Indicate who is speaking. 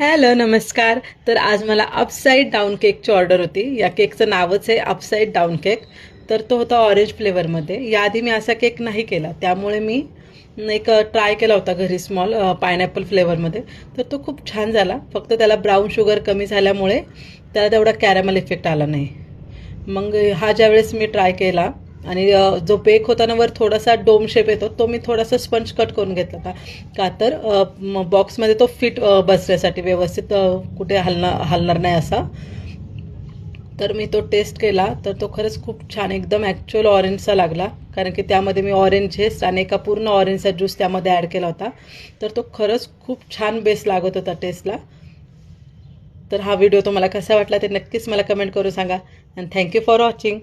Speaker 1: Hello नमस्कार. तर आज मला अपसाईड डाऊन केकची ऑर्डर होती. या केकचं नावच आहे अपसाईड डाऊन केक. तर तो होता ऑरेंज फ्लेवरमध्ये. याआधी मी असा केक नाही केला, त्यामुळे मी एक ट्राय केला होता घरी स्मॉल पायनॅपल फ्लेवरमध्ये. तर तो खूप छान झाला. फक्त त्याला ब्राऊन शुगर कमी झाल्यामुळे त्याला तेवढा कॅरॅमल इफेक्ट आला नाही. मग हा ज्यावेळेस मी ट्राय केला आणि जो बेक होता ना वर थोडासा डोम शेप येतो, तो मी थोडासा स्पंज कट करून घेतला होता. का तर बॉक्समध्ये तो फिट बसण्यासाठी व्यवस्थित कुठे हलणार नाही असा. तर मी तो टेस्ट केला तर तो खरंच खूप छान एकदम ॲक्च्युअल ऑरेंजचा लागला. कारण की त्यामध्ये मी ऑरेंज झेस्ट आणि एका पूर्ण ऑरेंजचा ज्यूस त्यामध्ये ॲड केला होता. तर तो खरंच खूप छान बेस लागत होता टेस्टला. तर हा व्हिडिओ तुम्हाला कसा वाटला ते नक्कीच मला कमेंट करून सांगा. And thank you for watching.